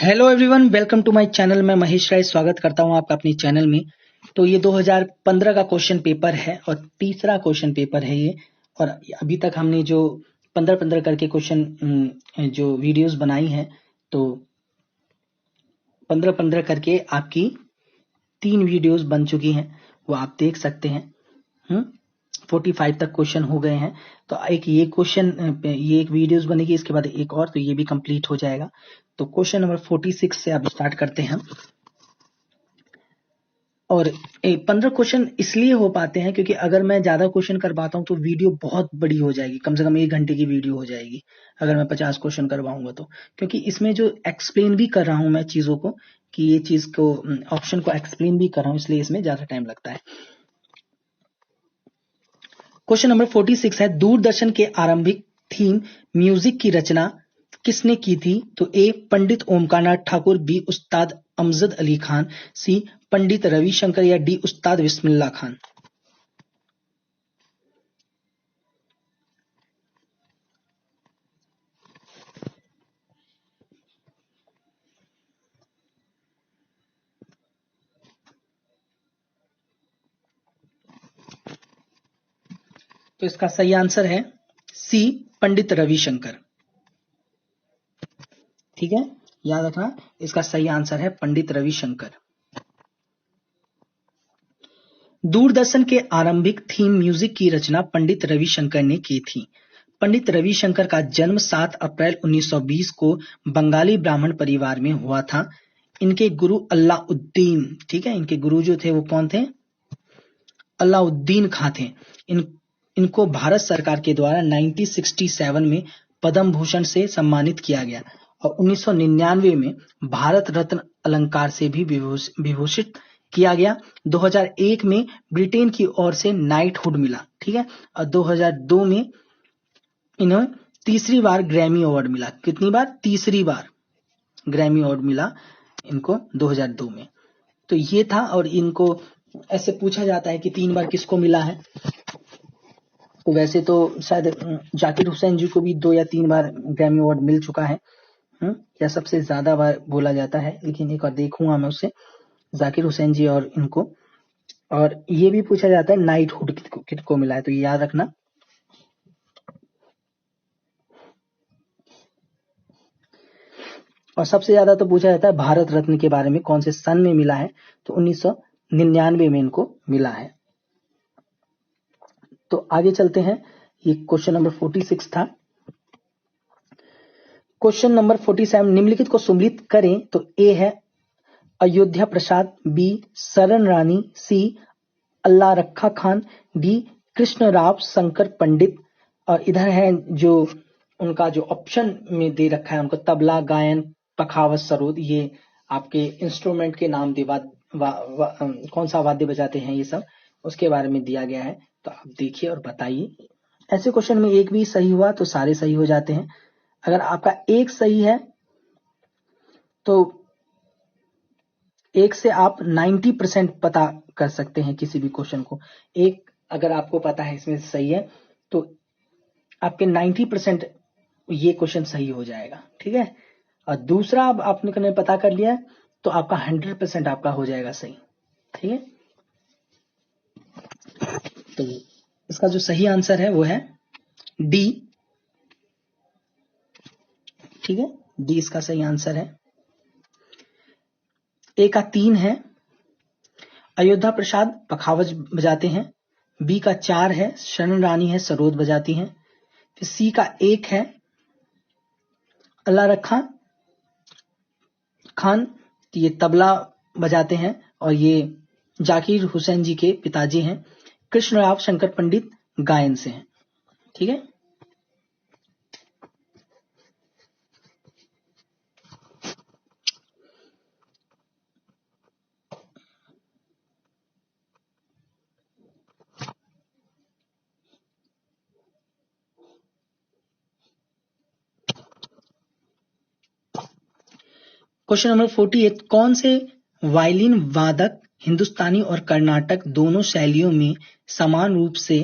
Hello everyone, welcome to my channel. मैं महेश राय स्वागत करता हूं आपका अपनी चैनल में। तो ये 2015 का क्वेश्चन पेपर है और तीसरा क्वेश्चन पेपर है ये। और अभी तक हमने जो 15-15 करके क्वेश्चन जो वीडियोस बनाई हैं, तो 15-15 करके आपकी 3 वीडियोस बन चुकी हैं, वो आप देख सकते हैं। 45 तक क्वेश्चन हो गए हैं। तो एक ये क्वेश्चन, ये एक वीडियोस बनेगी, इसके बाद एक और, तो ये भी कंप्लीट हो जाएगा। तो क्वेश्चन नंबर 46 से आप स्टार्ट करते हैं। और 15 क्वेश्चन इसलिए हो पाते हैं क्योंकि अगर मैं ज्यादा क्वेश्चन कर पाता हूं तो वीडियो बहुत बड़ी हो जाएगी, कम से कम 1 घंटे की वीडियो हो जाएगी अगर मैं 50 क्वेश्चन करवाऊंगा तो। क्योंकि इसमें जो एक्सप्लेन भी कर रहा हूं मैं चीजों को, कि ये चीज को, ऑप्शन को एक्सप्लेन भी कर रहा हूं, इसलिए इसमें ज्यादा टाइम लगता है। क्वेश्चन नंबर 46 है, दूरदर्शन के आरंभिक थीम म्यूजिक की रचना किसने की थी? तो ए पंडित ओमकारनाथ ठाकुर, बी उस्ताद अमजद अली खान, सी पंडित रविशंकर, या डी उस्ताद बिस्मिल्लाह खान। तो इसका सही आंसर है सी पंडित रविशंकर। ठीक है, याद रखना, इसका सही आंसर है पंडित रविशंकर। दूरदर्शन के आरंभिक थीम म्यूजिक की रचना पंडित रविशंकर ने की थी। पंडित रविशंकर का जन्म 7 अप्रैल 1920 को बंगाली ब्राह्मण परिवार में हुआ था। इनके गुरु अल्लाउद्दीन, ठीक है, इनके गुरु जो थे वो कौन थे? अल्लाउद्दीन खां थे। इनको भारत सरकार के द्वारा 1967 में पद्म भूषण से सम्मानित किया गया और 1999 में भारत रत्न अलंकार से भी विभूषित किया गया। 2001 में ब्रिटेन की ओर से नाइटहुड मिला, ठीक है, और 2002 में इन्हें तीसरी बार ग्रैमी अवार्ड मिला। कितनी बार? तीसरी बार ग्रैमी अवार्ड मिला इनको 2002 में। तो ये था। और इनको ऐसे पूछा जाता है कि 3 बार किसको मिला है, तो वैसे तो शायद जाकिर हुसैन जी को भी 2 या 3 बार ग्रैमी अवार्ड मिल चुका है, या सबसे ज्यादा बार बोला जाता है, लेकिन एक बार देखूंगा मैं उससे, जाकिर हुसैन जी और इनको। और ये भी पूछा जाता है नाइटहुड किसको मिला है, तो ये याद रखना। और सबसे ज्यादा तो पूछा जाता है भारत रत्न के बारे में, कौन से सन में मिला है, तो 1999 में इनको मिला है। तो आगे चलते हैं, ये क्वेश्चन नंबर 46 था। क्वेश्चन नंबर 47, निम्नलिखित को सम्मिलित करें। तो ए है अयोध्या प्रसाद, बी सरन रानी, सी अल्लाह रखा खान, डी कृष्णराव शंकर पंडित। और इधर है जो उनका जो ऑप्शन में दे रखा है, उनको तबला, गायन, पखावज, सरोद, ये आपके इंस्ट्रूमेंट के नाम दे, कौन सा वाद्य बजाते हैं, ये सब उसके बारे में दिया गया है। तो आप देखिए और बताइए। ऐसे क्वेश्चन में एक भी सही हुआ तो सारे सही हो जाते हैं। अगर आपका एक सही है तो एक से आप 90% पता कर सकते हैं किसी भी क्वेश्चन को। एक अगर आपको पता है इसमें सही है तो आपके 90% ये क्वेश्चन सही हो जाएगा, ठीक है। और दूसरा अब आपने पता कर लिया तो आपका 100% आपका हो जाएगा सही, ठीक है। तो इसका जो सही आंसर है वो है डी, ठीक है, डी इसका सही आंसर है। ए का 3 है अयोध्या प्रसाद पखावज बजाते हैं, बी का 4 है शरण रानी है सरोद बजाती हैं, फिर सी का 1 है अल्लाह रखा खान, ये तबला बजाते हैं और ये जाकिर हुसैन जी के पिताजी हैं। कृष्णराव शंकर पंडित गायन से हैं, ठीक है। क्वेश्चन नंबर 48, कौन से वायलिन वादक हिंदुस्तानी और कर्नाटक दोनों शैलियों में समान रूप से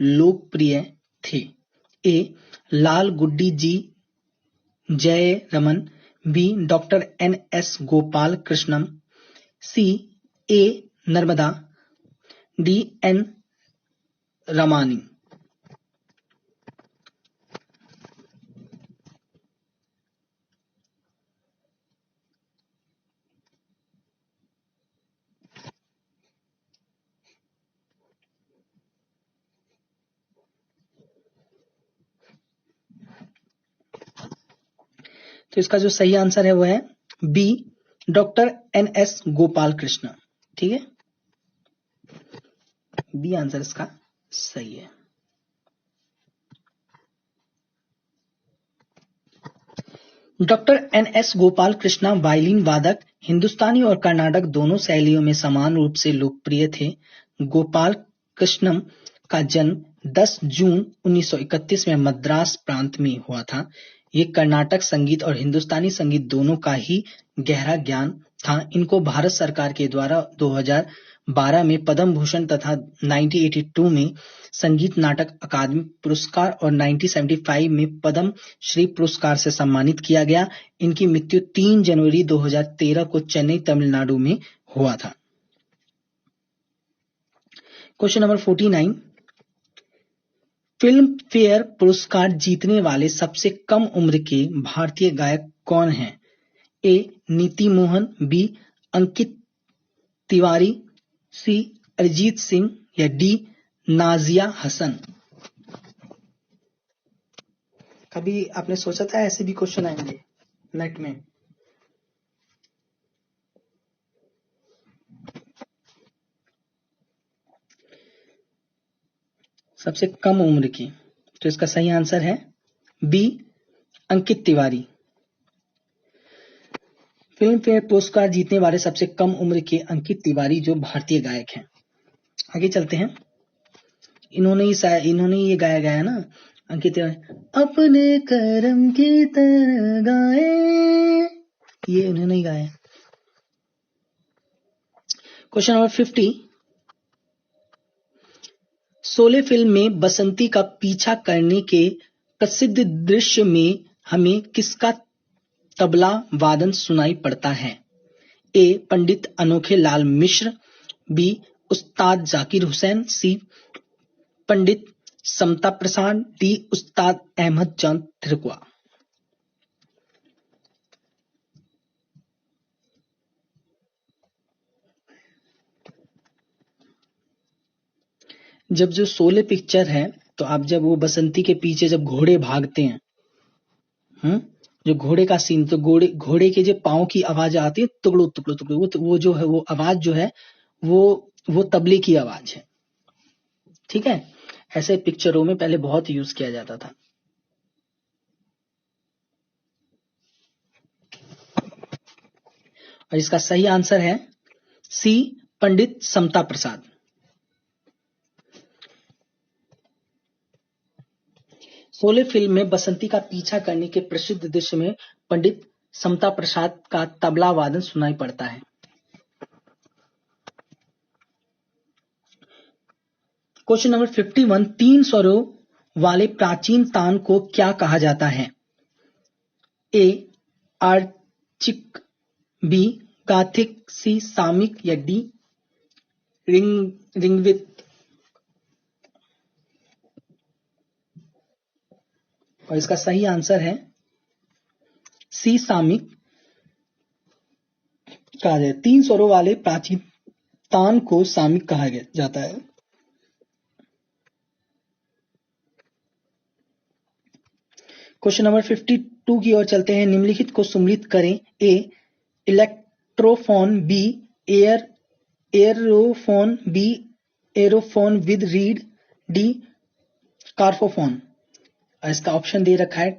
लोकप्रिय थे? ए लाल गुड्डी G Jayaraman, B doctor NS Gopal Krishnam, C A Narmada, D N Ramani. तो इसका जो सही आंसर है वो है B doctor NS Gopal Krishna. ठीक है, बी आंसर इसका सही है। Doctor NS Gopal Krishna violin वादक हिंदुस्तानी और कर्नाटक दोनों शैलियों में समान रूप से लोकप्रिय थे। गोपाल कृष्णम का जन्म 10 जून 1931 में मद्रास प्रांत में हुआ था। ये कर्नाटक संगीत और हिंदुस्तानी संगीत दोनों का ही गहरा ज्ञान था। इनको भारत सरकार के द्वारा 2012 में पद्म भूषण तथा 1982 में संगीत नाटक अकादमी पुरस्कार और 1975 में पद्म श्री पुरस्कार से सम्मानित किया गया। इनकी मृत्यु 3 जनवरी 2013 को चेन्नई, तमिलनाडु में हुआ था। क्वेश्चन नंबर 49, फिल्म फेयर पुरस्कार जीतने वाले सबसे कम उम्र के भारतीय गायक कौन हैं? ए नीति मोहन, बी अंकित तिवारी, सी अरिजीत सिंह या डी नाजिया हसन। कभी आपने सोचा था ऐसे भी क्वेश्चन आएंगे नेट में? सबसे कम उम्र की, तो इसका सही आंसर है B Ankit Tiwari. Film fair पुरस्कार जीतने वाले सबसे कम उम्र के अंकित तिवारी जो भारतीय गायक हैं। आगे चलते हैं। इन्होंने ये गाया गया ना, अंकित तिवारी, अपने करम की तरह गाए, ये इन्होंने ही गाया। क्वेश्चन नंबर 50, शोले फिल्म में बसंती का पीछा करने के प्रसिद्ध दृश्य में हमें किसका तबला वादन सुनाई पड़ता है? ए पंडित अनोखे लाल मिश्र, बी उस्ताद जाकिर हुसैन, सी पंडित समता प्रसाद, डी उस्ताद अहमद जान थिरकुआ। जब जो शोले पिक्चर है, तो आप जब वो बसंती के पीछे जब घोड़े भागते हैं, जो घोड़े का सीन, तो घोड़े के जो पांव की आवाज आती है, टुकड़ो टुकड़ो टुकड़ो, वो जो है वो आवाज जो है वो तबले की आवाज है। ठीक है, ऐसे पिक्चरों में पहले बहुत यूज किया जाता था। और इसका सही आंसर है सी पंडित समता प्रसाद। शोले फिल्म में बसंती का पीछा करने के प्रसिद्ध दृश्य में पंडित समता प्रसाद का तबला वादन सुनाई पड़ता है। क्वेश्चन नंबर 51, 3 स्वरों वाले प्राचीन तान को क्या कहा जाता है? ए आर्चिक, बी गाथिक, सी सामिक या डी रिंगवित। और इसका सही आंसर है सी सामिक कहा जाए। 3 स्वरों वाले प्राचीन तान को सामिक कहा जाता है। क्वेश्चन नंबर 52 की ओर चलते हैं। निम्नलिखित को सम्मिलित करें। A electrophone, B aerophone, B aerophone with reed, D chordophone. इसका ऑप्शन दे रखा है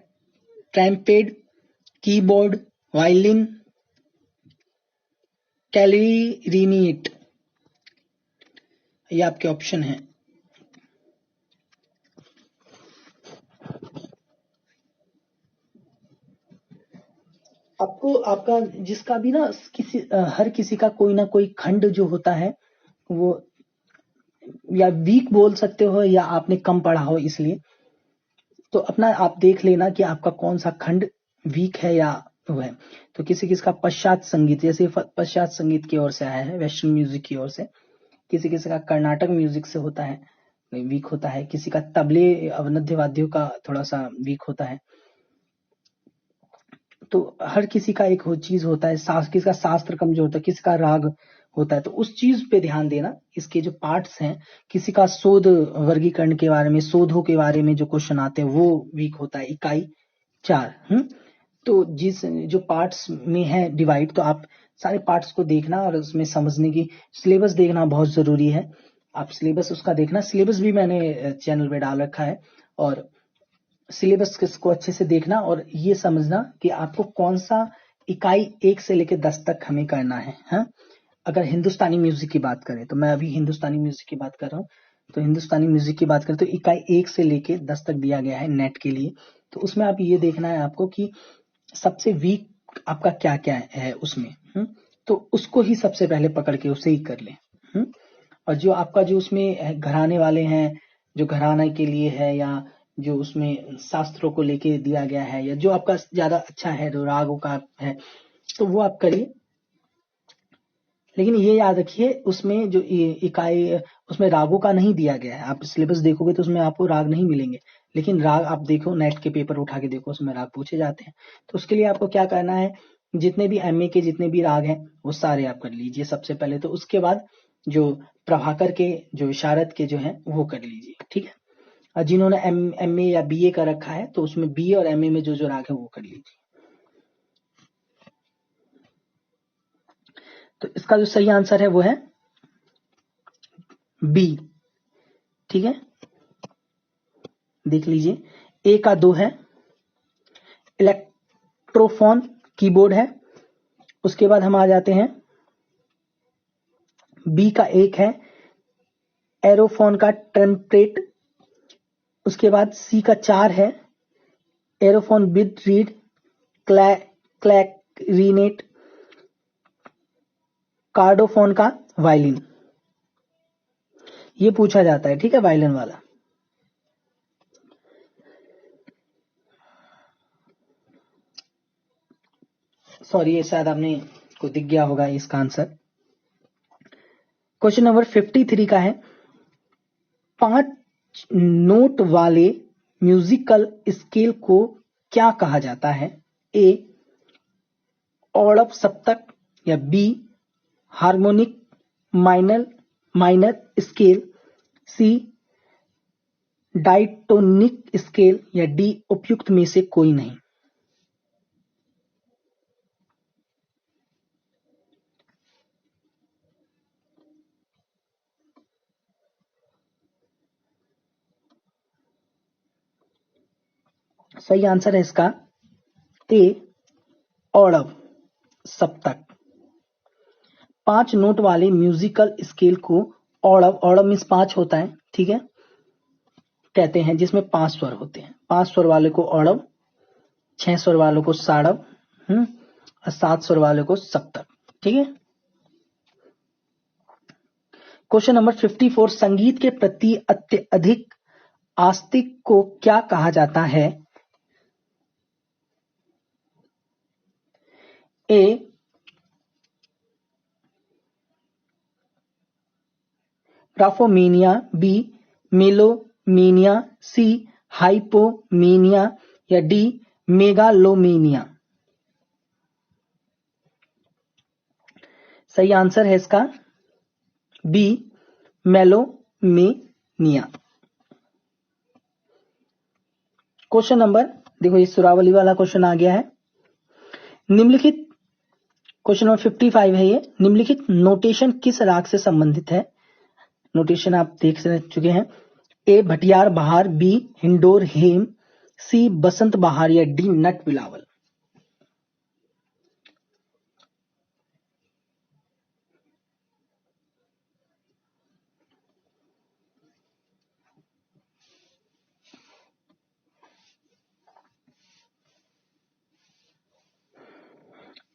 ट्रैम्पेड, कीबोर्ड, वायलिन, क्लैरिनेट। ये आपके ऑप्शन है। आपको आपका जिसका भी ना हर किसी का कोई ना कोई खंड जो होता है वो या वीक बोल सकते हो या आपने कम पढ़ा हो, इसलिए तो अपना आप देख लेना कि आपका कौन सा खंड वीक है या वो है। तो किसी किसी का पश्चात संगीत, जैसे पश्चात संगीत की ओर से आया है, वेस्टर्न म्यूजिक की ओर से। किसी किसी का कर्नाटक म्यूजिक से होता है, वीक होता है। किसी का तबले अवनद्य वाद्यों का थोड़ा सा वीक होता है। तो हर किसी का एक चीज होता है, किसी का शास्त्र कमजोर होता है, किसी का राग होता है। तो उस चीज पे ध्यान देना। इसके जो पार्ट्स हैं, किसी का शोध वर्गीकरण के बारे में, शोधों के बारे में जो क्वेश्चन आते हैं वो वीक होता है। इकाई 4। तो जिस जो पार्ट्स में है डिवाइड, तो आप सारे पार्ट्स को देखना और उसमें समझने की, सिलेबस देखना बहुत जरूरी है। आप सिलेबस उसका देखना। सिलेबस भी मैंने चैनल पे डाल रखा है, और सिलेबस को अच्छे से देखना और ये समझना कि आपको कौन सा इकाई 1 से लेकर 10 तक हमें करना है। हाँ, अगर हिंदुस्तानी म्यूजिक की बात करें, तो मैं अभी हिंदुस्तानी म्यूजिक की बात कर रहा हूँ। तो हिंदुस्तानी म्यूजिक की बात करें तो इकाई 1 से लेके 10 तक दिया गया है नेट के लिए। तो उसमें आप ये देखना है आपको कि सबसे वीक आपका क्या क्या है उसमें। तो उसको ही सबसे पहले पकड़ के उसे ही कर ले। और जो आपका जो उसमें घराने वाले हैं, जो घराने के लिए है, या जो उसमें शास्त्रों को लेके दिया गया है, या जो आपका ज्यादा अच्छा है, जो रागों का है, तो वो आप करिए। लेकिन ये याद रखिए, उसमें जो इकाई, उसमें रागों का नहीं दिया गया है। आप सिलेबस देखोगे तो उसमें आपको राग नहीं मिलेंगे, लेकिन राग आप देखो, नेट के पेपर उठा के देखो, उसमें राग पूछे जाते हैं। तो उसके लिए आपको क्या करना है, जितने भी एमए के जितने भी राग हैं वो सारे आप कर लीजिए सबसे पहले। तो उसके बाद जो प्रभाकर के, जो विशारद के जो है वो कर लीजिए, ठीक है। और जिन्होंने एमए या बीए का रखा है, तो उसमें बीए और एमए में जो जो राग है वो कर लीजिए। तो इसका जो सही आंसर है वो है बी, ठीक है। देख लीजिए, ए का 2 है, इलेक्ट्रोफोन कीबोर्ड है। उसके बाद हम आ जाते हैं, बी का 1 है, एरोफोन का टेम्पलेट। उसके बाद सी का 4 है, एरोफोन विद रीड क्लैरिनेट। कार्डोफोन का वायलिन, ये पूछा जाता है, ठीक है, वायलिन वाला। सॉरी, ये शायद आपने को दिख गया होगा इसका आंसर। क्वेश्चन नंबर 53 का है, 5 नोट वाले म्यूजिकल स्केल को क्या कहा जाता है? ए औडव सप्तक, या बी हार्मोनिक माइनर स्केल, सी डाइटोनिक स्केल, या डी उपयुक्त में से कोई नहीं। सही आंसर है इसका ए औडव सप्तक। 5 नोट वाले म्यूजिकल स्केल को औडव मीन्स 5 होता है, ठीक है, कहते हैं, जिसमें 5 स्वर होते हैं। 5 स्वर वाले को औडव, 6 स्वर वालों को साडव, और 7 स्वर वाले को सप्तक, ठीक है। क्वेश्चन नंबर 54, संगीत के प्रति अत्यधिक आस्तिक को क्या कहा जाता है? ए ग्राफोमीनिया, बी मेलोमीनिया, सी हाइपोमीनिया, या डी मेगालोमीनिया। सही आंसर है इसका बी मेलोमेनिया। क्वेश्चन नंबर, देखो ये सुरावली वाला क्वेश्चन आ गया है। निम्नलिखित, क्वेश्चन नंबर 55 है ये, निम्नलिखित नोटेशन किस राग से संबंधित है? नोटेशन आप देख चुके हैं। ए भटियार बहार, बी हिंडोर हेम, सी बसंत बहार, या डी नट बिलावल।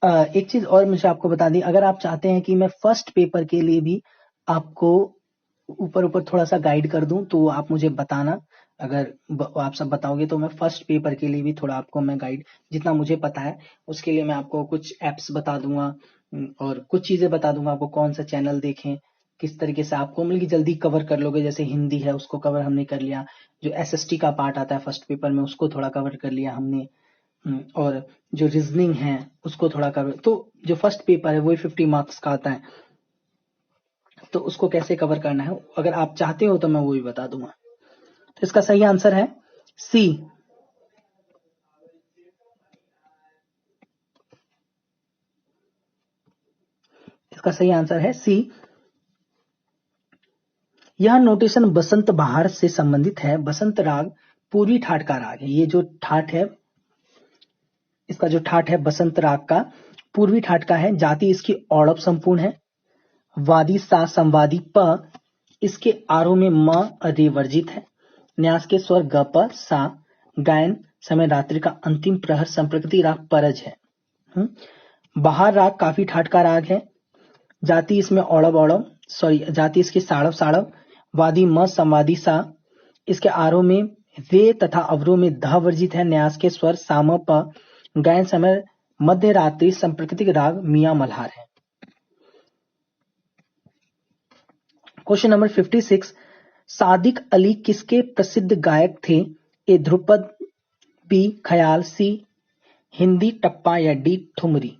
एक चीज और मुझे आपको बता दी, अगर आप चाहते हैं कि मैं फर्स्ट पेपर के लिए भी आपको ऊपर ऊपर थोड़ा सा गाइड कर दूं, तो आप मुझे बताना। अगर आप सब बताओगे तो मैं फर्स्ट पेपर के लिए भी थोड़ा आपको मैं गाइड जितना मुझे पता है उसके लिए मैं आपको कुछ एप्स बता दूंगा और कुछ चीजें बता दूंगा आपको कौन सा चैनल देखें, किस तरीके से आपको मतलब कि जल्दी कवर कर लोगे। जैसे हिंदी है उसको कवर हमने कर लिया, जो एसएसटी का पार्ट आता है फर्स्ट पेपर में उसको थोड़ा कवर कर लिया हमने, और जो रीजनिंग है उसको थोड़ा कवर। तो जो फर्स्ट पेपर है वही 50 मार्क्स का आता है, तो उसको कैसे कवर करना है अगर आप चाहते हो तो मैं वो भी बता दूंगा। तो इसका सही आंसर है सी। इसका सही आंसर है सी। यह नोटेशन बसंत बहार से संबंधित है। बसंत राग पूर्वी ठाट का राग है। ये जो ठाट है, इसका जो ठाट है बसंत राग का पूर्वी ठाट का है। जाति इसकी औड़व संपूर्ण है। वादी सा संवादी प, इसके आरोह में म अरिवर्जित है। न्यास के स्वर ग प सा। गायन समय रात्रि का अंतिम प्रहर। संप्रकृति राग परज है। बहार राग काफी ठाट का राग है। जाति इसमें औड़व औड़व, सॉरी जाति इसकी साड़व साड़व। वादी म संवादी सा। इसके आरोह में वे तथा अवरोह में ध वर्जित है। न्यास के स्वर साम प। गायन समय मध्य रात्रि। संप्रकृतिक राग मियां मल्हार है। क्वेश्चन नंबर 56, सादिक अली किसके प्रसिद्ध गायक थे? ए ध्रुपद, बी ख्याल, सी हिंदी टप्पा या डी ठुमरी।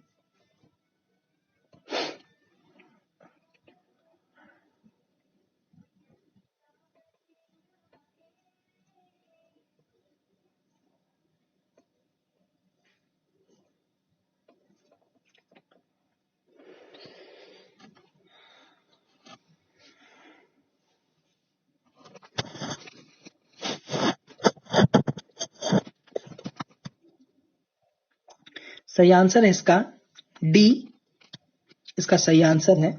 सही आंसर है इसका डी। इसका सही आंसर है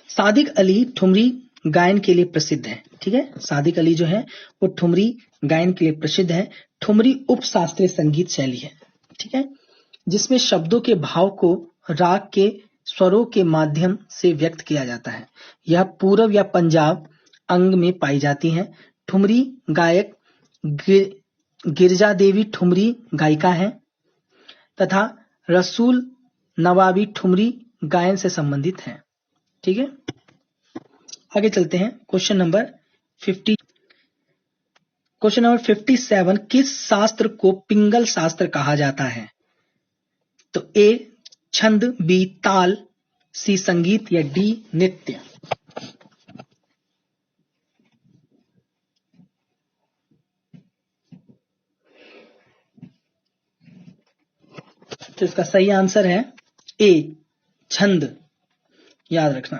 सादिक अली ठुमरी गायन के लिए प्रसिद्ध है। ठीक है, सादिक अली जो है वो ठुमरी गायन के लिए प्रसिद्ध है। ठुमरी उपशास्त्रीय संगीत शैली है। ठीक है, जिसमें शब्दों के भाव को राग के स्वरों के माध्यम से व्यक्त किया जाता है। यह पूर्व या पंजाब अंग में पाई जाती है। ठुमरी गायक गिरजा देवी ठुमरी गायिका है तथा रसूल नवाबी ठुमरी गायन से संबंधित है। ठीक है, आगे चलते हैं। क्वेश्चन नंबर 57, किस शास्त्र को पिंगल शास्त्र कहा जाता है? तो ए छंद, बी ताल, सी संगीत या डी नृत्य। तो इसका सही आंसर है ए छंद। याद रखना।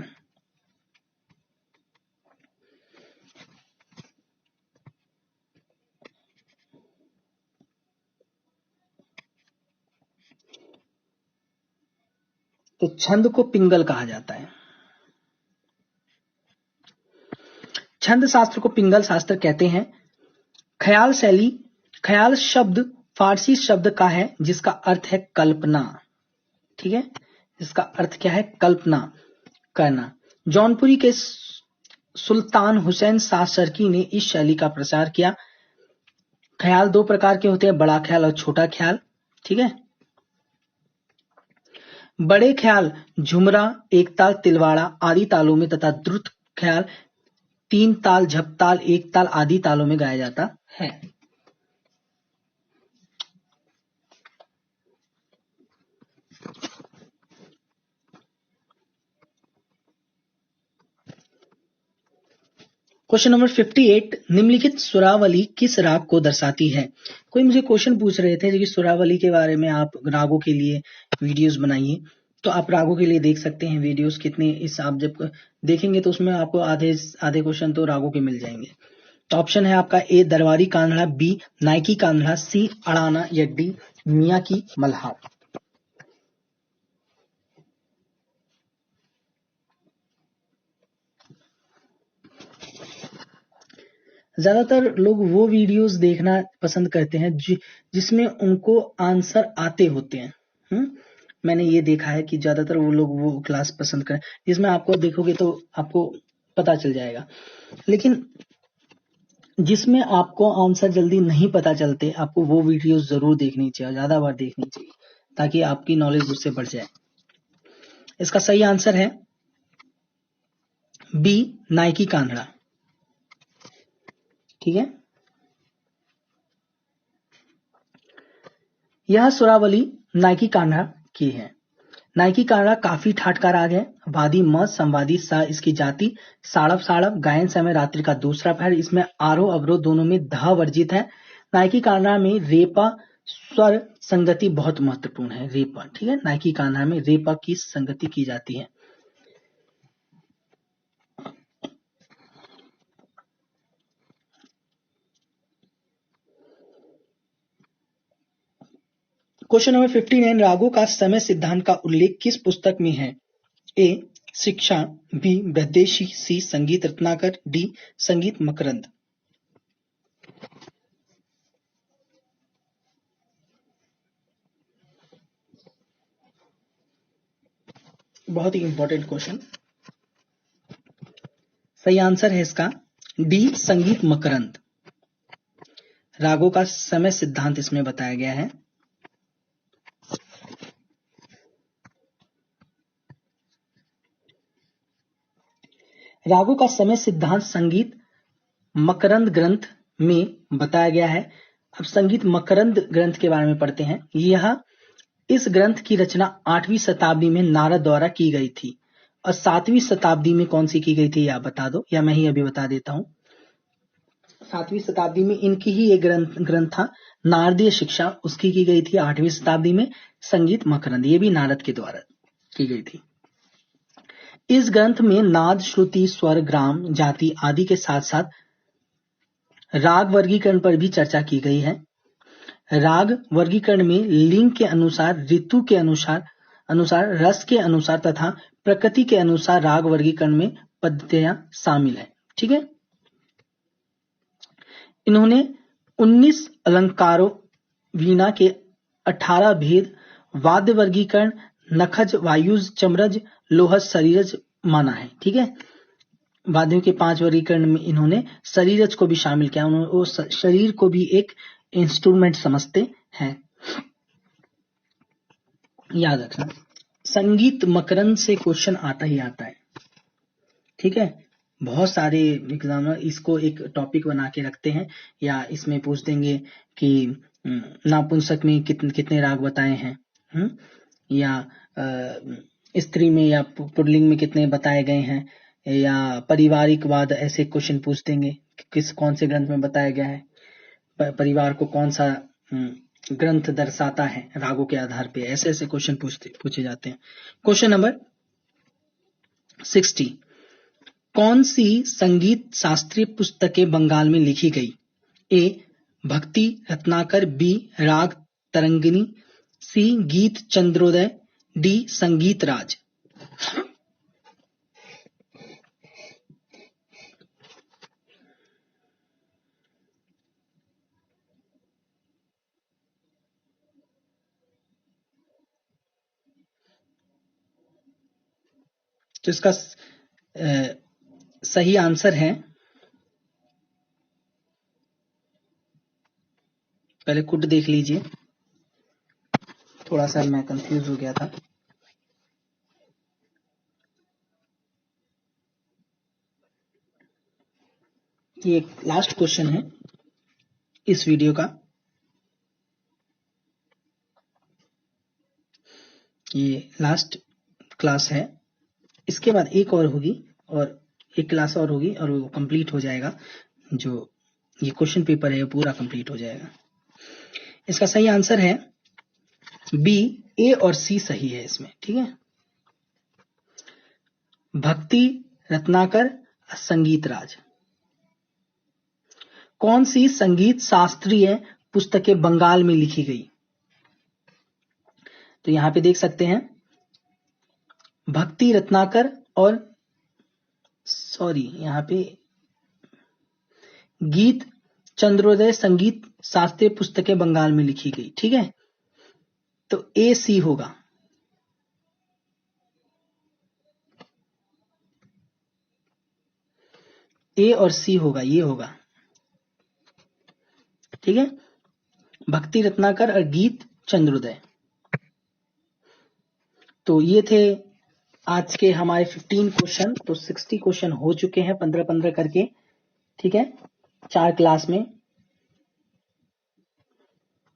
तो छंद को पिंगल कहा जाता है। छंद शास्त्र को पिंगल शास्त्र कहते हैं। ख्याल शैली, ख्याल शब्द फारसी शब्द का है जिसका अर्थ है कल्पना। ठीक है, इसका अर्थ क्या है? कल्पना करना। जौनपुरी के सुल्तान हुसैन शाह शर्की ने इस शैली का प्रचार किया। ख्याल दो प्रकार के होते हैं, बड़ा ख्याल और छोटा ख्याल। ठीक है, बड़े ख्याल झुमरा, एक ताल, तिलवाड़ा आदि तालों में तथा द्रुत ख्याल तीन ताल, झपताल, एक ताल आदि तालों में गाया जाता है। क्वेश्चन नंबर 58, निम्नलिखित सुरावली किस राग को दर्शाती है? कोई मुझे क्वेश्चन पूछ रहे थे कि सुरावली के बारे में आप रागों के लिए वीडियोस बनाइए। तो आप रागों के लिए देख सकते हैं वीडियोस कितने। इस आप जब देखेंगे तो उसमें आपको आधे आधे क्वेश्चन तो रागों के मिल जाएंगे। तो ऑप्शन है आपका ए दरबारी कान्हड़ा, बी नायकी कान्हड़ा, सी अड़ाना या डी मियां की मल्हार। ज्यादातर लोग वो वीडियोस देखना पसंद करते हैं जिसमें उनको आंसर आते होते हैं। मैंने ये देखा है कि ज्यादातर वो लोग वो क्लास पसंद करें जिसमें आपको देखोगे तो आपको पता चल जाएगा। लेकिन जिसमें आपको आंसर जल्दी नहीं पता चलते, आपको वो वीडियो जरूर देखनी चाहिए, ज्यादा बार देखनी चाहिए, ताकि आपकी नॉलेज उससे बढ़ जाए। इसका सही आंसर है बी, नाइकी कान्हड़ा। ठीक है, यह सुरावली नाइकी कान्हा की है। नाइकी कान्हा काफी ठाट का राग है। वादी म संवादी सा इसकी जाति। साड़व साड़व गायन समय रात्रि का दूसरा पहर। इसमें आरोह अवरोह दोनों में ध वर्जित है। नाइकी कान्हा में रेपा स्वर संगति बहुत महत्वपूर्ण है। रेपा, ठीक है, नाइकी कान्हा में रेपा की संगति की जाती है। क्वेश्चन नंबर 59, रागों का समय सिद्धांत का उल्लेख किस पुस्तक में है? ए, शिक्षा, बी, बृहदेशी, सी, संगीत रत्नाकर, डी, संगीत मकरंद। बहुत ही इंपॉर्टेंट क्वेश्चन। सही आंसर है इसका डी, संगीत मकरंद। रागों का समय सिद्धांत इसमें बताया गया है। रागों का समय सिद्धांत संगीत मकरंद ग्रंथ में बताया गया है। अब संगीत मकरंद ग्रंथ के बारे में पढ़ते हैं। इस ग्रंथ की रचना 8वीं शताब्दी में नारद द्वारा की गई थी। और 7वीं शताब्दी में कौन सी की गई थी, या बता दो, या मैं ही अभी बता देता हूं। 7वीं शताब्दी में इनकी ही एक ग्रंथ था, नारदीय शिक्षा, उसकी की गई थी 8वीं शताब्दी में। संगीत मकरंद, ये भी नारद के द्वारा की गई थी। इस ग्रंथ में नाद, श्रुति, स्वर, ग्राम, जाति आदि के साथ साथ राग वर्गीकरण पर भी चर्चा की गई है। राग वर्गीकरण में लिंग के अनुसार, ऋतु के अनुसार, रस के अनुसार तथा प्रकृति के अनुसार राग वर्गीकरण में पद्धतियां शामिल है। ठीक है, इन्होंने 19 अलंकारों, वीणा के 18 भेद, वाद्य वर्गीकरण, नखज, वायुज, चमरज, लोहज, शरीरज माना है। ठीक है, वाद्यों के 5 वर्गीकरण में इन्होंने शरीरज को भी शामिल किया। उन्होंने वो शरीर को भी एक इंस्ट्रूमेंट समझते हैं। याद रखना, संगीत मकरंद से क्वेश्चन आता ही आता है। ठीक है, बहुत सारे एग्जामिनर इसको एक टॉपिक बना के रखते हैं, या इसमें पूछ देंगे कि नापुंसक में कितने राग बताए हैं, या स्त्री में या पुल्लिंग में कितने बताए गए हैं, या पारिवारिक वाद, ऐसे क्वेश्चन पूछ देंगे कौन से ग्रंथ में बताया गया है, परिवार को कौन सा ग्रंथ दर्शाता है रागों के आधार पे। ऐसे ऐसे क्वेश्चन पूछे जाते हैं। क्वेश्चन नंबर 60, कौन सी संगीत शास्त्रीय पुस्तकें बंगाल में लिखी गई? ए, भक्ति रत्नाकर, बी, राग तरंगिणी, सी, गीत चंद्रोदय, डी, संगीत राज। तो इसका सही आंसर है, पहले कुट देख लीजिए, थोड़ा सा मैं कंफ्यूज हो गया था। ये लास्ट क्वेश्चन है इस वीडियो का। ये लास्ट क्लास है, इसके बाद एक और होगी, और एक क्लास और होगी, और वो कंप्लीट हो जाएगा। जो ये क्वेश्चन पेपर है वो पूरा कंप्लीट हो जाएगा। इसका सही आंसर है बी, ए और सी सही है इसमें। ठीक है, भक्ति रत्नाकर, संगीत राज। कौन सी संगीत शास्त्रीय पुस्तकें बंगाल में लिखी गई? तो यहां पे देख सकते हैं, भक्ति रत्नाकर और यहां पे गीत चंद्रोदय संगीत शास्त्रीय पुस्तकें बंगाल में लिखी गई। ठीक है, तो ए सी होगा। ए और सी होगा, ये होगा, ठीक है। भक्ति रत्नाकर और गीत चंद्रोदय। तो ये थे आज के हमारे 15 क्वेश्चन। तो 60 क्वेश्चन हो चुके हैं 15-15 करके, ठीक है, 4 क्लास में,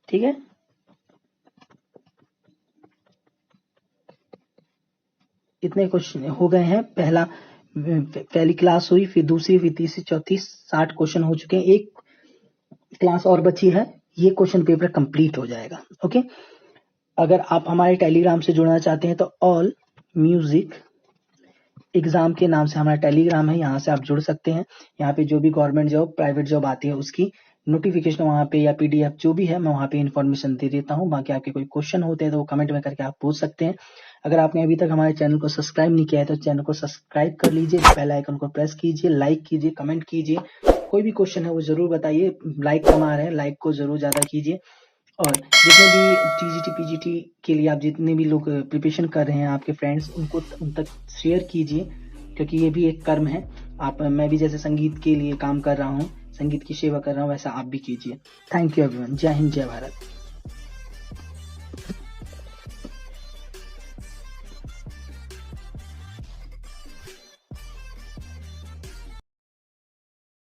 ठीक है। इतने क्वेश्चन हो गए हैं। पहली क्लास हुई, फिर दूसरी, फिर तीसरी, चौथी, 60 क्वेश्चन हो चुके हैं। एक क्लास और बची है, ये क्वेश्चन पेपर कंप्लीट हो जाएगा। ओके, अगर आप हमारे टेलीग्राम से जुड़ना चाहते हैं तो ऑल म्यूजिक एग्जाम के नाम से हमारा टेलीग्राम है, यहाँ से आप जुड़ सकते हैं। यहाँ पे जो भी गवर्नमेंट जॉब, प्राइवेट जॉब आती है उसकी नोटिफिकेशन वहाँ पे या पीडीएफ जो भी है मैं वहाँ पे इन्फॉर्मेशन दे देता हूँ। बाकी आपके कोई क्वेश्चन होते हैं तो वो कमेंट में करके आप पूछ सकते हैं। अगर आपने अभी तक हमारे चैनल को सब्सक्राइब नहीं किया है तो चैनल को सब्सक्राइब कर लीजिए, बेल आइकन को प्रेस कीजिए, लाइक कीजिए, कमेंट कीजिए। कोई भी क्वेश्चन है वो जरूर बताइए, लाइक कम आ रहे हैं, लाइक को जरूर ज्यादा कीजिए। और जितने भी टीजीटी पीजीटी के लिए आप जितने भी लोग प्रिपरेशन कर रहे हैं आपके फ्रेंड्स, उनको उन तक शेयर कीजिए, क्योंकि ये भी एक कर्म है। मैं भी जैसे संगीत के लिए काम कर रहा हूँ, संगीत की सेवा कर रहा हूँ, वैसा आप भी कीजिए। Thank you everyone. जय हिंद, जय भारत।